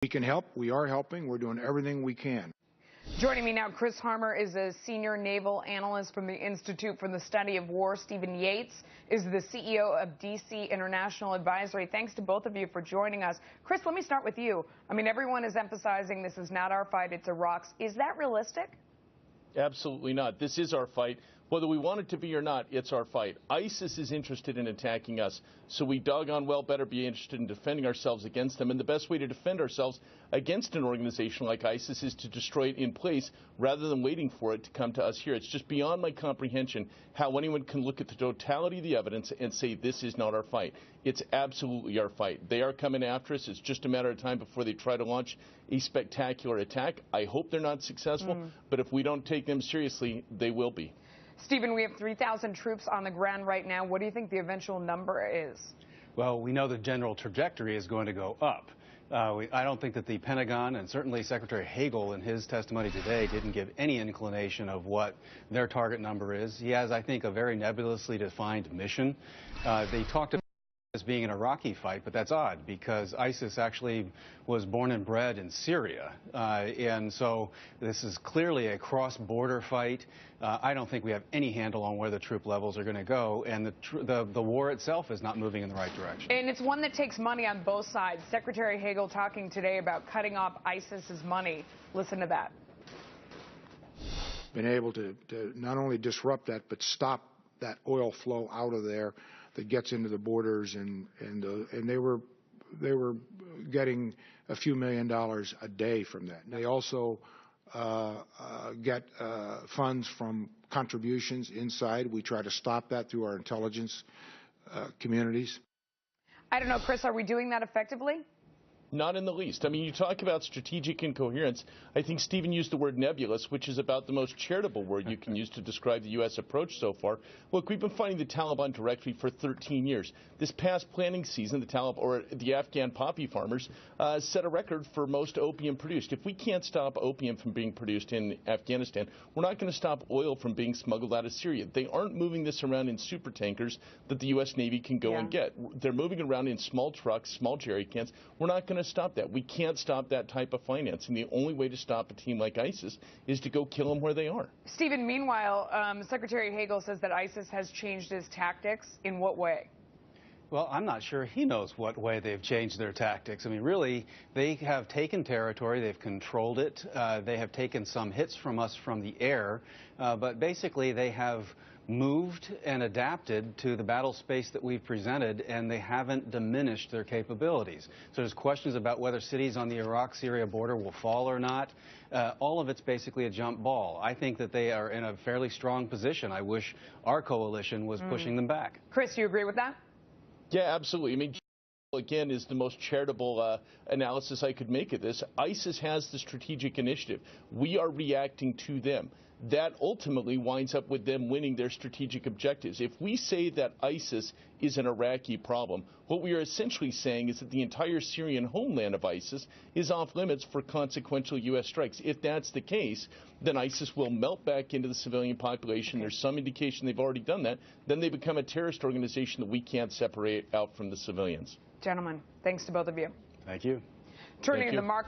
We can help. We are helping. We're doing everything we can. Joining me now, Chris Harmer is a senior naval analyst from the Institute for the Study of War. Stephen Yates is the CEO of DC International Advisory. Thanks to both of you for joining us. Chris, let me start with you. I mean, everyone is emphasizing this is not our fight, it's Iraq's. Is that realistic? Absolutely not. This is our fight. Whether we want it to be or not, it's our fight. ISIS is interested in attacking us, so we doggone well better be interested in defending ourselves against them. And the best way to defend ourselves against an organization like ISIS is to destroy it in place rather than waiting for it to come to us here. It's just beyond my comprehension how anyone can look at the totality of the evidence and say this is not our fight. It's absolutely our fight. They are coming after us. It's just a matter of time before they try to launch a spectacular attack. I hope they're not successful, but if we don't take them seriously, they will be. Stephen, we have 3,000 troops on the ground right now. What do you think the eventual number is? Well, we know the general trajectory is going to go up. I don't think that the Pentagon, and certainly Secretary Hagel in his testimony today, didn't give any inclination of what their target number is. He has, I think, a very nebulously defined mission. They talked about as being an Iraqi fight, but that's odd because ISIS actually was born and bred in Syria, and so this is clearly a cross-border fight. I don't think we have any handle on where the troop levels are going to go, and the war itself is not moving in the right direction. And it's one that takes money on both sides. Secretary Hagel talking today about cutting off ISIS's money. Listen to that. Been able to not only disrupt that, but stop that oil flow out of there that gets into the borders, and they were getting a few $1 million a day from that. They also get funds from contributions inside. We try to stop that through our intelligence communities. I don't know, Chris, are we doing that effectively? Not in the least. I mean, you talk about strategic incoherence. I think Stephen used the word nebulous, which is about the most charitable word you can use to describe the U.S. approach so far. Look, we've been fighting the Taliban directly for 13 years. This past planting season, the Afghan poppy farmers set a record for most opium produced. If we can't stop opium from being produced in Afghanistan, we're not going to stop oil from being smuggled out of Syria. They aren't moving this around in super tankers that the U.S. Navy can go and get. They're moving it around in small trucks, small jerry cans. We're not going to stop that. We can't stop that type of financing. The only way to stop a team like ISIS is to go kill them where they are. Stephen, meanwhile, Secretary Hagel says that ISIS has changed its tactics. In what way? Well, I'm not sure he knows what way they've changed their tactics. I mean, really, they have taken territory, they've controlled it, they have taken some hits from us from the air, but basically they have moved and adapted to the battle space that we've presented, and they haven't diminished their capabilities. So there's questions about whether cities on the Iraq-Syria border will fall or not. All of it's basically a jump ball. I think that they are in a fairly strong position. I wish our coalition was pushing them back. Chris, do you agree with that? Yeah, absolutely. I mean, again, is the most charitable analysis I could make of this. ISIS has the strategic initiative. We are reacting to them. That ultimately winds up with them winning their strategic objectives. If we say that ISIS is an Iraqi problem, what we are essentially saying is that the entire Syrian homeland of ISIS is off limits for consequential U.S. strikes. If that's the case, then ISIS will melt back into the civilian population. There's some indication they've already done that. Then they become a terrorist organization that we can't separate out from the civilians. Gentlemen, thanks to both of you. Thank you. Turning to the market.